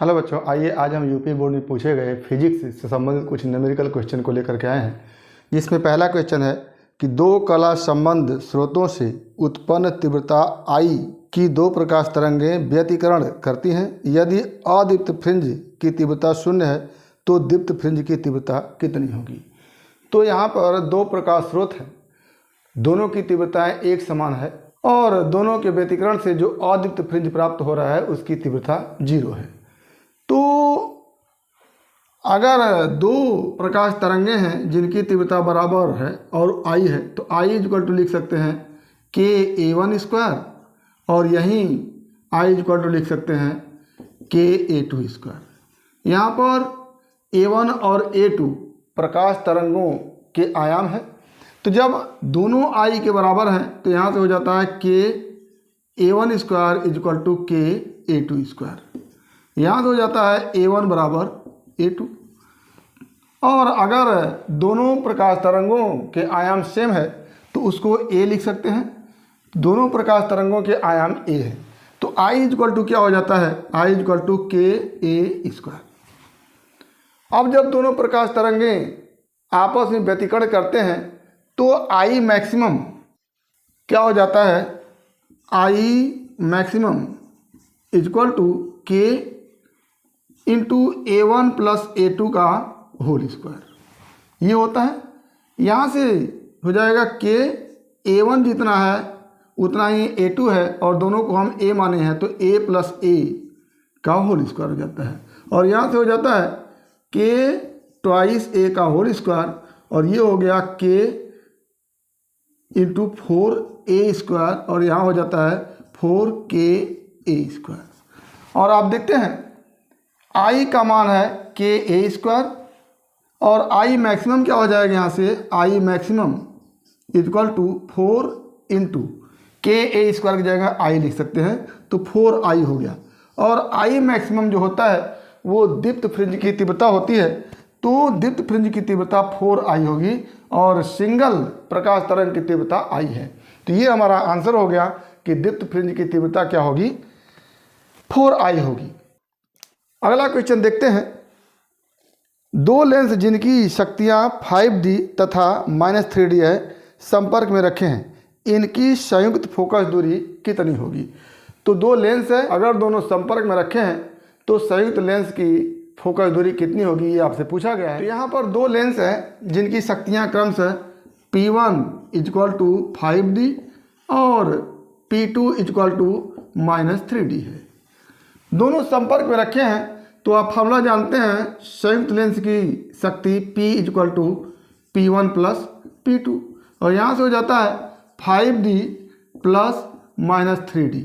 Hello बच्चों, आइए आज हम यूपी बोर्ड में पूछे गए फिजिक्स से संबंधित कुछ न्यूमेरिकल क्वेश्चन को लेकर के आए हैं। जिसमें पहला क्वेश्चन है कि दो कला संबंध स्रोतों से उत्पन्न तीव्रता I की दो प्रकाश तरंगें व्यतिकरण करती हैं। यदि अदीप्त फ्रिंज की तीव्रता 0 है तो दीप्त फ्रिंज की तीव्रता कितनी होगी। तो यहाँ पर दो प्रकाश स्रोत हैं, दोनों की तीव्रताएं एक समान है और दोनों के व्यतिकरण से जो अदीप्त फ्रिंज प्राप्त हो रहा है उसकी तीव्रता 0 है। तो अगर दो प्रकाश तरंगें हैं जिनकी तीव्रता बराबर है और I है तो I इक्वल टू लिख सकते हैं KA1² और यहीं I इक्वल टू लिख सकते हैं KA2²। यहाँ पर A1 और A2 प्रकाश तरंगों के आयाम है, तो जब दोनों I के बराबर हैं तो यहाँ से हो जाता है KA1² इक्वल टू KA2²। यहाँ से हो जाता है A1 बराबर A2। और अगर दोनों प्रकाश तरंगों के आयाम सेम है तो उसको A लिख सकते हैं। दोनों प्रकाश तरंगों के आयाम A है तो I इक्वल टू क्या हो जाता है, I इक्वल टू KA²। अब जब दोनों प्रकाश तरंगें आपस में व्यतिकरण करते हैं तो I मैक्सिमम क्या हो जाता है, I maximum equal to K into A1 plus A2 का होल स्क्वायर। ये होता है, यहाँ से हो जाएगा K A1 जितना है उतना ही A2 है और दोनों को हम A माने हैं तो A प्लस A का होल स्क्वायर हो जाता है। और यहाँ से हो जाता है K ट्वाइस A का होल स्क्वायर और ये हो गया K इंटू 4A² और यहाँ हो जाता है 4KA²। और आप देखते हैं I का मान है KA² और I मैक्सिमम क्या हो जाएगा, यहाँ से I maximum equal to 4 into KA² की जगह I लिख सकते हैं तो 4I हो गया। और I मैक्सिमम जो होता है वो दीप्त फ्रिंज की तीव्रता होती है, तो दीप्त फ्रिंज की तीव्रता 4I होगी और सिंगल प्रकाश तरंग की तीव्रता I है। तो ये हमारा आंसर हो गया कि दीप्त फ्रिंज की तीव्रता क्या होगी, 4I होगी। अगला क्वेश्चन देखते हैं। दो लेंस जिनकी शक्तियाँ 5D तथा -3D है संपर्क में रखे हैं, इनकी संयुक्त फोकस दूरी कितनी होगी। तो दो लेंस है, अगर दोनों संपर्क में रखे हैं तो संयुक्त लेंस की फोकस दूरी कितनी होगी, ये आपसे पूछा गया है। तो यहाँ पर दो लेंस हैं जिनकी शक्तियाँ क्रमशः P1 इक्वल टू 5D और P2 इक्वल टू -3D है। दोनों संपर्क में रखे हैं तो आप फार्मूला जानते हैं, संयुक्त लेंस की शक्ति P equal to P1 plus P2 और यहाँ से हो जाता है 5D प्लस -3D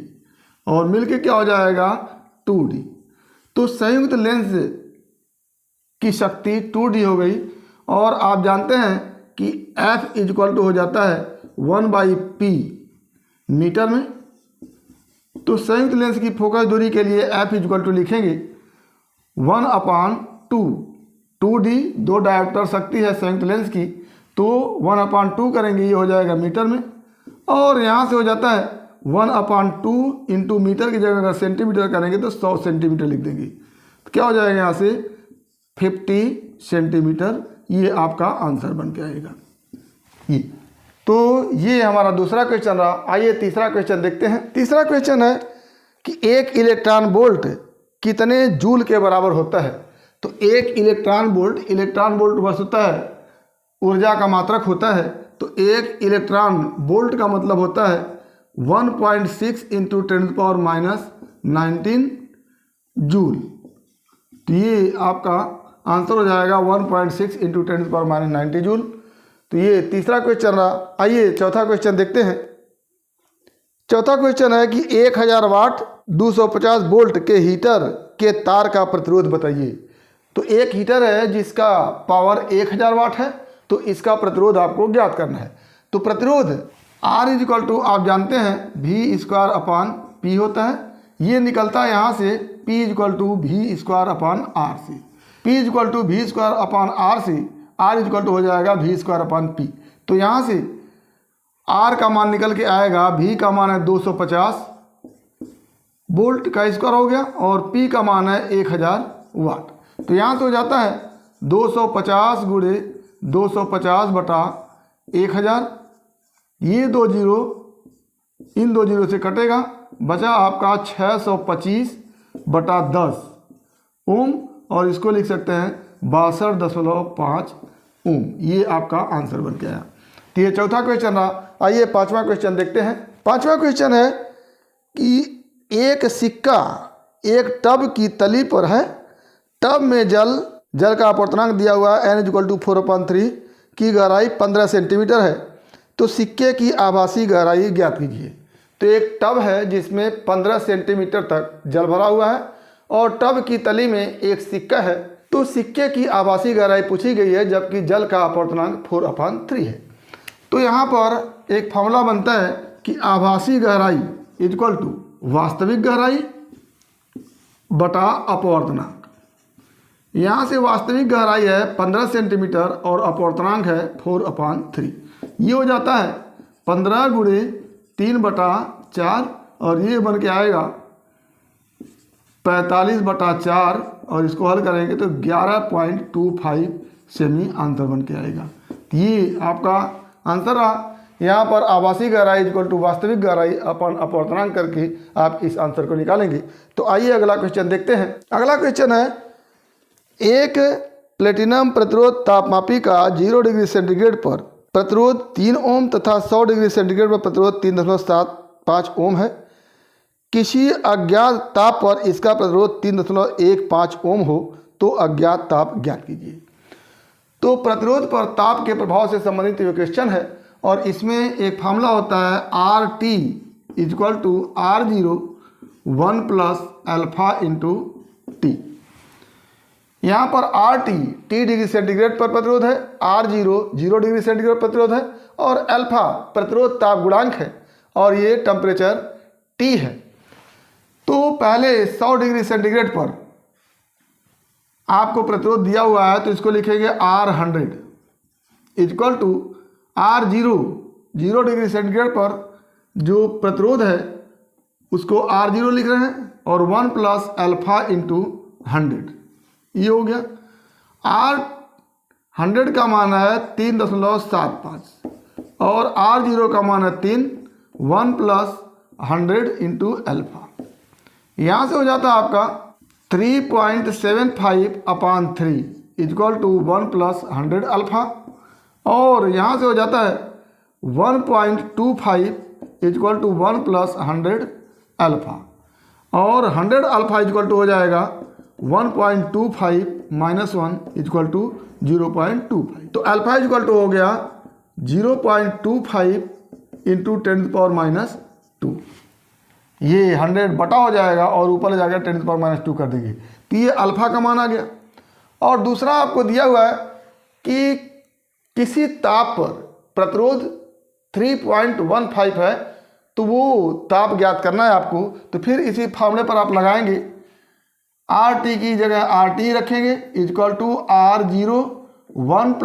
और मिलके क्या हो जाएगा 2D। तो संयुक्त लेंस की शक्ति 2D हो गई और आप जानते हैं कि F इक्वल टू हो जाता है 1/P मीटर में। तो संयुक्त लेंस की फोकस दूरी के लिए F इक्वल टू लिखेंगे 1/2। 2D दो डायोप्टर शक्ति है संयुक्त लेंस की, तो 1/2 करेंगे, ये हो जाएगा मीटर में। और यहाँ से हो जाता है 1/2 इंटू मीटर की जगह अगर सेंटीमीटर करेंगे तो 100 सेंटीमीटर लिख देंगे, तो क्या हो जाएगा यहाँ से 50 सेंटीमीटर। ये आपका आंसर बन के आएगा ये। तो ये हमारा दूसरा क्वेश्चन रहा। आइए तीसरा क्वेश्चन देखते हैं। तीसरा क्वेश्चन है कि एक इलेक्ट्रॉन वोल्ट कितने जूल के बराबर होता है। तो एक इलेक्ट्रॉन वोल्ट वस्तुतः ऊर्जा का मात्रक होता है, तो एक इलेक्ट्रॉन वोल्ट का मतलब होता है 1.6 इंटू 10⁻19 जूल। तो ये आपका आंसर हो जाएगा 1.6 इंटू 10⁻19 जूल। तो ये तीसरा क्वेश्चन रहा। आइए चौथा क्वेश्चन देखते हैं। चौथा क्वेश्चन है कि 1000 वाट 250 वोल्ट के हीटर के तार का प्रतिरोध बताइए। तो एक हीटर है जिसका पावर 1000 वाट है, तो इसका प्रतिरोध आपको ज्ञात करना है। तो प्रतिरोध R इक्वल टू आप जानते हैं V²/P होता है, ये निकलता है यहाँ से P इक्वल टू V²/R से। P इक्वल टू V²/R से R इक्वल टू हो जाएगा V²/P। तो यहाँ से R का मान निकल के आएगा, V का मान है 250 वोल्ट का स्क्वायर हो गया और P का मान है 1000 वाट। तो यहाँ से हो जाता है 250 गुणे 250 बटा 1000। ये 2 जीरो इन 2 जीरो से कटेगा, बचा आपका 625 बटा 10 ओम, और इसको लिख सकते हैं 62.5 ओम। ये आपका आंसर बन गया। तो ये चौथा क्वेश्चन रहा। आइए पांचवा क्वेश्चन देखते हैं। पांचवा क्वेश्चन है कि एक सिक्का एक टब की तली पर है। टब में जल का अपवर्तनांक दिया हुआ है n = 4/3 की गहराई 15 सेंटीमीटर है। तो सिक्के की आभासी गहराई ज्ञात कीजिए। तो एक टब है जिसमें 15 सेंटीमीटर तक जल भरा हुआ है और टब की तली में एक सिक्का है। तो सिक्के की आभासी गहराई पूछी गई है, जबकि जल का अपवर्तनांक 4/3 है। तो यहाँ पर एक फॉर्मूला बनता है कि आभासी गहराई = वास्तविक गहराई बटा अपवर्तनांक। यहाँ से वास्तविक गहराई है 15 सेंटीमीटर और अपवर्तनांक है 4/3। ये हो जाता है 15 गुणे 3/4 और ये बन के आएगा 45/4 और इसको हल करेंगे तो 11.25 सेमी आंसर बन के आएगा। तो ये आपका आंसर रहा। यहाँ पर आभासी गहराई = वास्तविक गहराई अपन अपवर्तनांक करके आप इस आंसर को निकालेंगे। तो आइए अगला क्वेश्चन देखते हैं। अगला क्वेश्चन है, एक प्लेटिनम प्रतिरोध तापमापी का 0 डिग्री सेंटीग्रेड पर प्रतिरोध 3 ओम तथा 100 डिग्री सेंटीग्रेड पर प्रतिरोध 3.75 ओम है। किसी अज्ञात ताप पर इसका प्रतिरोध 3.15 ओम हो तो अज्ञात ताप ज्ञात कीजिए। तो प्रतिरोध पर ताप के प्रभाव से संबंधित ये क्वेश्चन है और इसमें एक फार्मूला होता है RT = R0 1 + अल्फा × T। यहाँ पर RT T डिग्री सेंटीग्रेड पर प्रतिरोध है, R0 0 डिग्री सेंटीग्रेड प्रतिरोध है और अल्फा प्रतिरोध ताप गुणांक है और ये टेम्परेचर T है। तो पहले 100 डिग्री सेंटीग्रेड पर आपको प्रतिरोध दिया हुआ है, तो इसको लिखेंगे R100 = R0 0 डिग्री सेंटीग्रेड पर जो प्रतिरोध है उसको R0 लिख रहे हैं और 1 + अल्फा × 100। ये हो गया। R100 का मान है 3.75 और R0 का मान है 3, 1 + 100 × अल्फा। यहाँ से हो जाता है आपका 3.75/3 = 1 + 100 अल्फा और यहाँ से हो जाता है 1.25 = 1 + 100 अल्फा और 100 अल्फा = हो जाएगा 1.25 - 1 = 0.25। तो अल्फा = हो गया 0.25 × 10⁻²। ये 100 बटा हो जाएगा और ऊपर ले जाकर 10⁻² कर देंगे। तो ये अल्फा का मान आ गया। और दूसरा आपको दिया हुआ है कि किसी ताप पर प्रतिरोध 3.15 है, तो वो ताप ज्ञात करना है आपको। तो फिर इसी फार्मूले पर आप लगाएंगे, RT की जगह RT रखेंगे = R0 1 +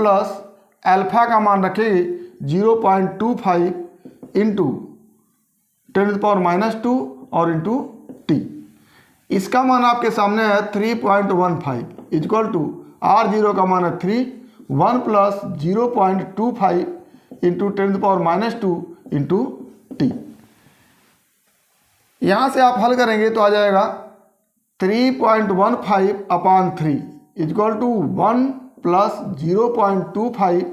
अल्फा का मान रखेंगे 0.25 × 10⁻² और × T। इसका मान आपके सामने है 3.15 = R0 का मान है 3, 1 + 0.25 × 10⁻² × T। यहाँ से आप हल करेंगे तो आ जाएगा 3.15/3 = 1 + 0.25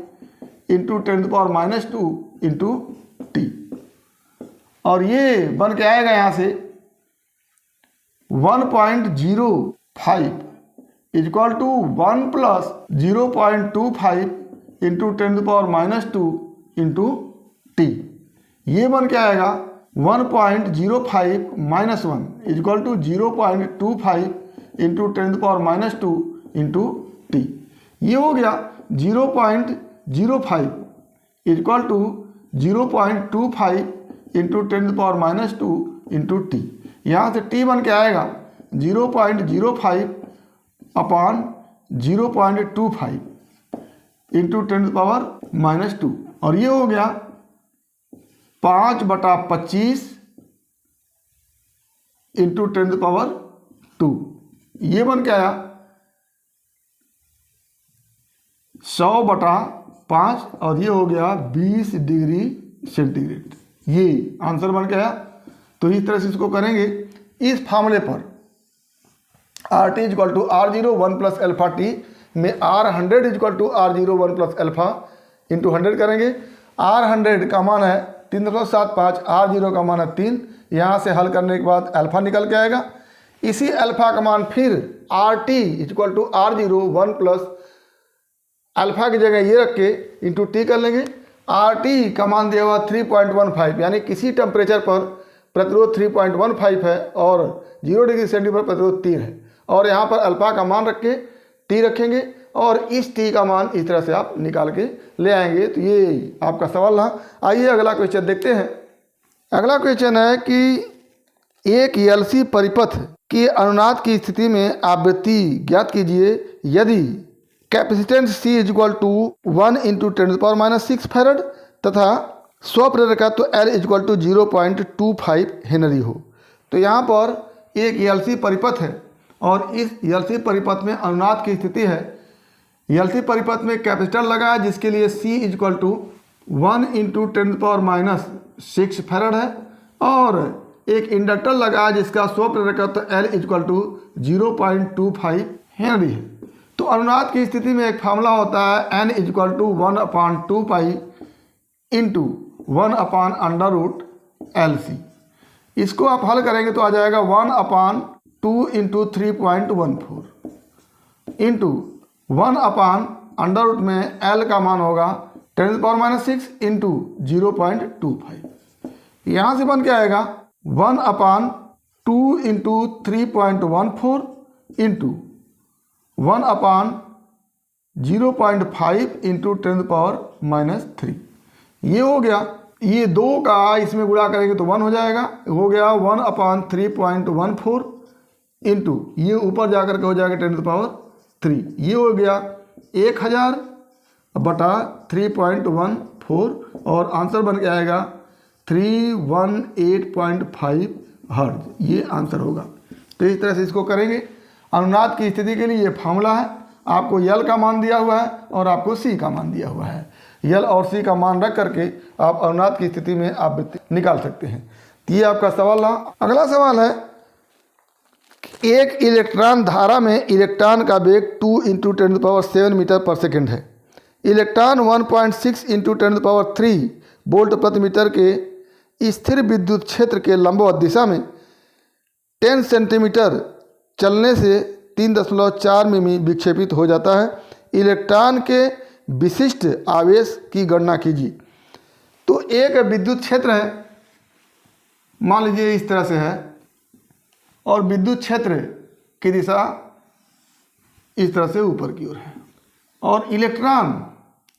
× 10⁻² × T। और ये बन के आएगा यहाँ से 1.05 = 1 + 0.25 × 10⁻² × T। ये बन के आएगा 1.05 - 1 = 0.25 × 10⁻² × T। ये हो गया 0.05 = 0.25 × 10⁻² × T। यहाँ से T बन के आएगा 0.05/0.25 × 10⁻²। और ये हो गया 5/25 इंटू 10⁻²। ये बन के आया 100/5 और ये हो गया 20 डिग्री सेंटीग्रेड। ये आंसर बन के आया। तो इस तरह से इसको करेंगे। इस फार्मूले पर RT = R0 1 + α_t में R100 = R0 1 + α इंटू 100 करेंगे। R100 का मान है 3.75, R0 का मान है 3। यहाँ से हल करने के बाद अल्फा निकल के आएगा। इसी अल्फा का मान फिर RT = R0 1 + अल्फा की जगह ये रख के इंटू टी कर लेंगे। RT का मान दिया हुआ 3.15, यानी किसी टेम्परेचर पर प्रतिरोध 3.15 है और 0 डिग्री सेंटीग्रेड पर प्रतिरोध 3 है। और यहाँ पर अल्फा का मान रख के टी रखेंगे और इस टी का मान इस तरह से आप निकाल के ले आएंगे। तो ये आपका सवाल रहा। आइए अगला क्वेश्चन देखते हैं। अगला क्वेश्चन है कि एक एलसी परिपथ के अनुनाद की स्थिति में आवृत्ति ज्ञात कीजिए यदि कैपेसिटेंस C = 1 × 10⁻⁶ फैरड तथा स्वप्रेरकत्व L = 0.25 हेनरी हो। तो यहाँ पर एक एलसी परिपथ है और इस एलसी परिपथ में अनुनाद की स्थिति है। एलसी परिपथ में कैपेसिटर लगा है जिसके लिए C = 1 × 10⁻⁶ फैरड है और एक इंडक्टर लगा है जिसका स्वप्रेरकत्व L = 0.25 हेनरी है। तो अनुनाद की स्थिति में एक फार्मूला होता है N = 1/2π × 1/√LC। इसको आप हल करेंगे तो आ जाएगा 1/2 × 3.14 इंटू 1/√, में L का मान होगा 10⁻⁶ इंटू 0.25। यहाँ से बन के आएगा 1/2 × 3.14 इंटू 1/0.5 इंटू 10⁻³ ये हो गया। ये 2 का इसमें गुणा करेंगे तो 1 हो जाएगा। हो गया 1/3.14 इंटू ये ऊपर जाकर के हो जाएगा 10⁻³ ये हो गया 1000/3.14 और आंसर बन के आएगा 318.5 हर्ट्ज। ये आंसर होगा। तो इस तरह से इसको करेंगे। अनुनाद की स्थिति के लिए ये फार्मूला है। आपको L का मान दिया हुआ है और आपको C का मान दिया हुआ है। L और C का मान रख करके आप अनुनाद की स्थिति में आवृत्ति निकाल सकते हैं। तो ये आपका सवाल रहा। अगला सवाल है एक इलेक्ट्रॉन धारा में इलेक्ट्रॉन का वेग 2 × 10⁻7 मीटर/सेकंड है। इलेक्ट्रॉन 1.6 × 10⁻³ वोल्ट प्रति मीटर के स्थिर विद्युत क्षेत्र के लंबवत दिशा में 10 सेंटीमीटर चलने से 3.4 मिमी विक्षेपित हो जाता है। इलेक्ट्रॉन के विशिष्ट आवेश की गणना कीजिए। तो एक विद्युत क्षेत्र है, मान लीजिए इस तरह से है और विद्युत क्षेत्र की दिशा इस तरह से ऊपर की ओर है और इलेक्ट्रॉन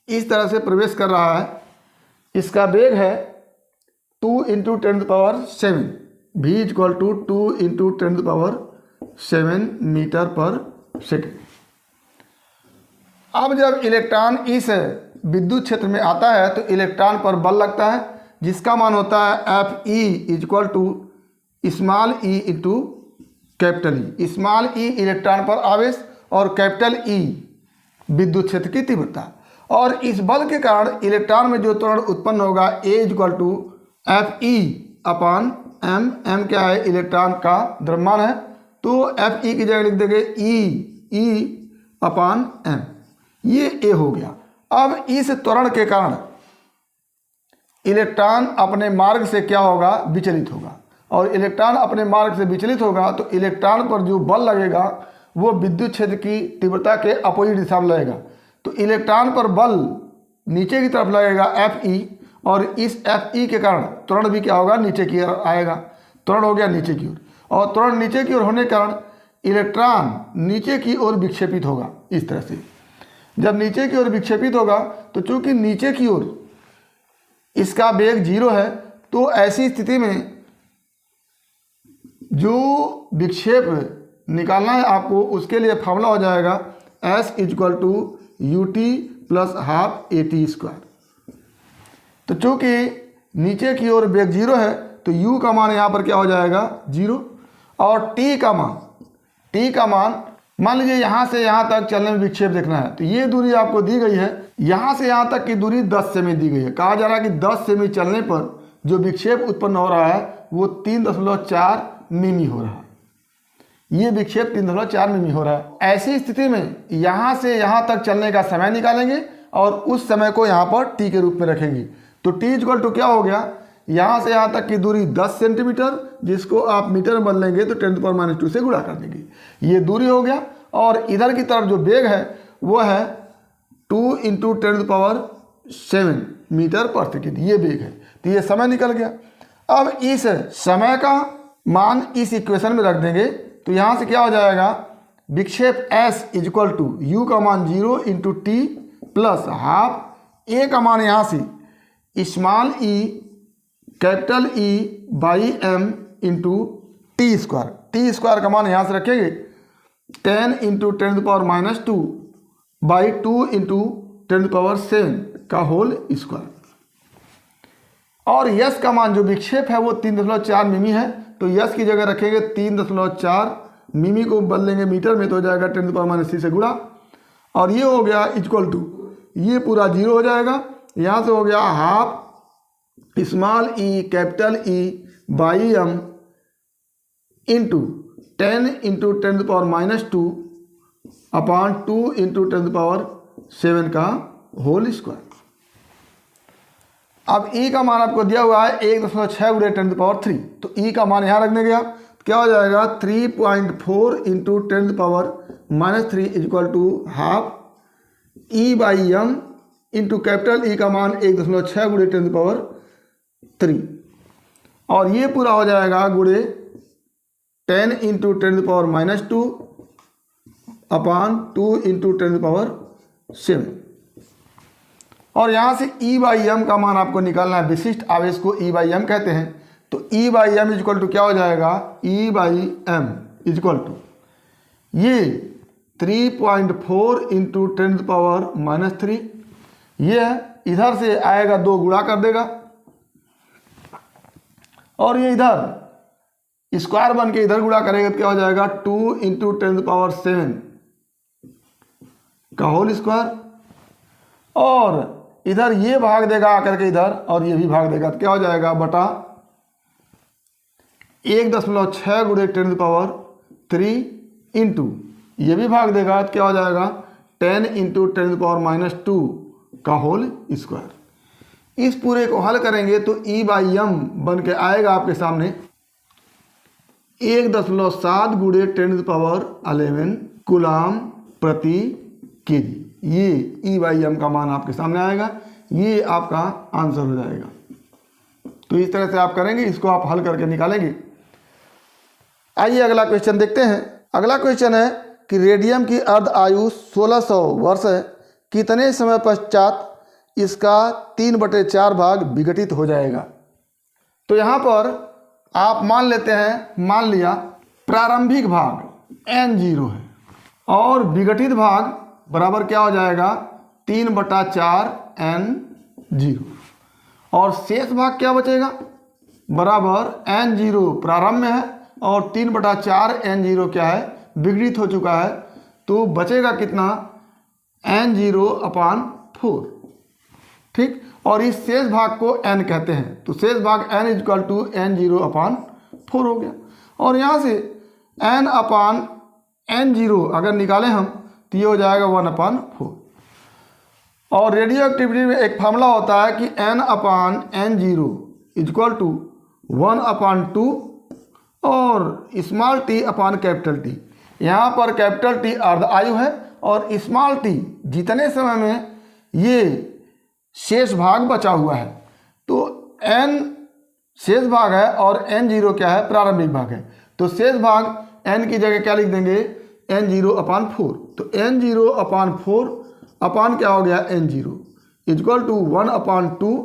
इस तरह से प्रवेश कर रहा है। इसका वेग है 2 × 10⁻7, v = 2 × 10⁻7 मीटर/सेकंड। अब जब इलेक्ट्रॉन इस विद्युत क्षेत्र में आता है तो इलेक्ट्रॉन पर बल लगता है जिसका मान होता है Fe = small e × capital E। Small e electron पर आवेश और कैपिटल E विद्युत क्षेत्र की तीव्रता। और इस बल के कारण इलेक्ट्रॉन में जो त्वरण उत्पन्न होगा A = Fe/m। m क्या है? इलेक्ट्रॉन का द्रव्यमान है। तो Fe की जगह लिख देंगे E/m। ये A हो गया। अब इस त्वरण के कारण इलेक्ट्रॉन अपने मार्ग से क्या होगा? विचलित होगा। और इलेक्ट्रॉन अपने मार्ग से विचलित होगा तो इलेक्ट्रॉन पर जो बल लगेगा वो विद्युत क्षेत्र की तीव्रता के अपोजिट दिशा में लगेगा। तो इलेक्ट्रॉन पर बल नीचे की तरफ लगेगा Fe और इस Fe के कारण त्वरण भी क्या होगा? नीचे की ओर आएगा। त्वरण हो गया नीचे की ओर और त्वरण नीचे की ओर होने के कारण इलेक्ट्रॉन नीचे की ओर विक्षेपित होगा। इस तरह से जब नीचे की ओर विक्षेपित होगा तो चूंकि नीचे की ओर इसका वेग 0 है तो ऐसी स्थिति में जो विक्षेप निकालना है आपको उसके लिए फार्मूला हो जाएगा S = ut + ½ at²। तो चूंकि नीचे की ओर वेग 0 है तो u का मान यहाँ पर क्या हो जाएगा? 0। और टी का मान मान लीजिए यहाँ से यहाँ तक चलने में विक्षेप देखना है, तो ये दूरी आपको दी गई है, यहाँ से यहाँ तक की दूरी 10 सेमी दी गई है। कहा जा रहा है कि 10 सेमी चलने पर जो विक्षेप उत्पन्न हो रहा है वो 3.4 मिमी हो रहा है। ये विक्षेप 3.4 मिमी हो रहा है। ऐसी स्थिति में यहाँ से यहाँ तक चलने का समय निकालेंगे और उस समय को यहाँ पर टी के रूप में रखेंगे। तो टी इक्वल टू क्या हो गया, यहाँ से यहाँ तक की दूरी 10 सेंटीमीटर, जिसको आप मीटर में बदलेंगे तो 10⁻² से गुणा कर देंगे, ये दूरी हो गया। और इधर की तरफ जो वेग है वो है 2 × 10⁻7 मीटर पर सेकेंड, ये वेग है। तो ये समय निकल गया। अब इस समय का मान इस इक्वेशन में रख देंगे, तो यहाँ से क्या हो जाएगा, विक्षेप s इक्वल टू u का मान 0 × t प्लस हाफ a का मान यहाँ से small e capital E by m into T square का मान यहाँ से रखेंगे 10 × 10⁻² बाई 2 × 10⁻7 का होल स्क्वायर। और यस का मान जो विक्षेप है वो 3.4 मिमी है, तो यस की जगह रखेंगे 3.4 मिमी को बदलेंगे मीटर में तो हो जाएगा 10⁻³ से गुणा। और ये हो गया इक्वल टू, ये पूरा 0 हो जाएगा। यहाँ से हो गया half small E capital E by m into 10 × 10⁻² upon 2 × 10⁻7 का होल स्क्वायर। अब e का मान आपको दिया हुआ है 1.6 × 10⁻3, तो e का मान यहाँ रखने गया, क्या हो जाएगा 3.4 × 10⁻³ equal to half e by m into capital E का मान 1.6 × 10⁻3, और ये पूरा हो जाएगा गुणे 10 × 10⁻² अपॉन 2 × 10⁻7। और यहाँ से E बाई m का मान आपको निकालना है, विशिष्ट आवेश को E बाई m कहते हैं। तो E by m equal to क्या हो जाएगा, E by m equal to ये 3.4 × 10⁻3, ये इधर से आएगा 2 गुणा कर देगा, और ये इधर स्क्वायर बन के इधर गुणा करेगा तो क्या हो जाएगा 2 × 10⁻7 का होल स्क्वायर, और इधर ये भाग देगा आकर के इधर, और ये भी भाग देगा तो क्या हो जाएगा बटा 1.6 × 10⁻3 इंटू ये भी भाग देगा तो क्या हो जाएगा 10 × 10⁻² का होल स्क्वायर। इस पूरे को हल करेंगे तो E बाई m बन के आएगा आपके सामने 1.7 × 10⁻11 कूलाम प्रति केजी। ये E बाई m का मान आपके सामने आएगा, ये आपका आंसर हो जाएगा। तो इस तरह से आप करेंगे, इसको आप हल करके निकालेंगे। आइए अगला क्वेश्चन देखते हैं। अगला क्वेश्चन है कि रेडियम की अर्ध आयु 1600 वर्ष है, कितने समय पश्चात इसका 3/4 भाग विघटित हो जाएगा। तो यहाँ पर आप मान लेते हैं, मान लिया प्रारंभिक भाग n0 है और विघटित भाग बराबर क्या हो जाएगा 3/4 n0, और शेष भाग क्या बचेगा बराबर n0 प्रारंभ में है और 3/4 n0 क्या है विघटित हो चुका है, तो बचेगा कितना n0/4, ठीक। और इस शेष भाग को n कहते हैं, तो शेष भाग n इक्वल टू n0/4 हो गया। और यहाँ से n/n0 अगर निकालें हम तो ये हो जाएगा 1/4। और रेडियो एक्टिविटी में एक फार्मूला होता है कि n/n0 इक्वल टू 1/2 और small t upon capital T। यहाँ पर कैपिटल T अर्ध आयु है और स्मॉल t जितने समय में ये शेष भाग बचा हुआ है, तो n शेष भाग है और n0 क्या है प्रारंभिक भाग है, तो शेष भाग n की जगह क्या लिख देंगे n0/4। तो n0/4 अपान क्या हो गया n0 इक्वल टू 1/2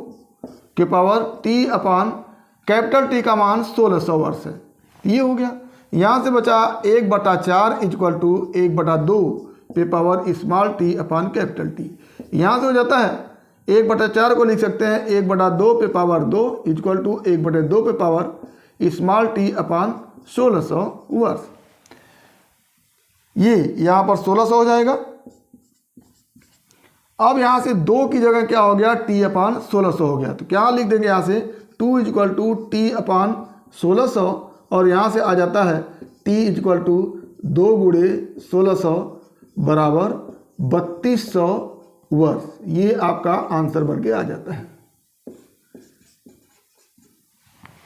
के पावर t अपान कैपिटल T का मान 1600 वर्ष है, ये हो गया। यहाँ से बचा 1/4 इक्वल टू 1/2 पे पावर स्मॉल t अपान कैपिटल T। यहाँ से हो जाता है 1/4 को लिख सकते हैं 1/2 पे पावर 2 इक्वल टू 1/2 पे पावर स्मॉल t अपान 1600 वर्ष। ये यहाँ पर 1600 हो जाएगा। अब यहाँ से 2 की जगह क्या हो गया, t/1600 हो गया। तो क्या लिख देंगे यहाँ से 2 = t/1600 और यहाँ से आ जाता है t = 2 × 1600 बराबर 3200 वर्ष। ये आपका आंसर बन के आ जाता है।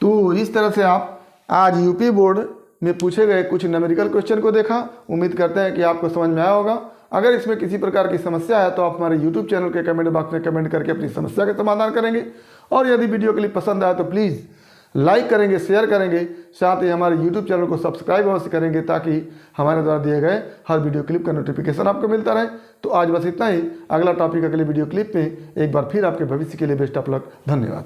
तो इस तरह से आप आज यूपी बोर्ड में पूछे गए कुछ न्यूमेरिकल क्वेश्चन को देखा। उम्मीद करते हैं कि आपको समझ में आया होगा। अगर इसमें किसी प्रकार की समस्या है तो आप हमारे YouTube चैनल के कमेंट बॉक्स में कमेंट करके अपनी समस्या का समाधान करेंगे। और यदि वीडियो क्लिप पसंद आए तो प्लीज़ लाइक करेंगे, शेयर करेंगे, साथ ही हमारे YouTube चैनल को सब्सक्राइब अवश्य करेंगे ताकि हमारे द्वारा दिए गए हर वीडियो क्लिप का नोटिफिकेशन आपको मिलता रहे। तो आज बस इतना ही। अगला टॉपिक अगले वीडियो क्लिप में एक बार फिर आपके भविष्य के लिए बेस्ट ऑफ लक। धन्यवाद।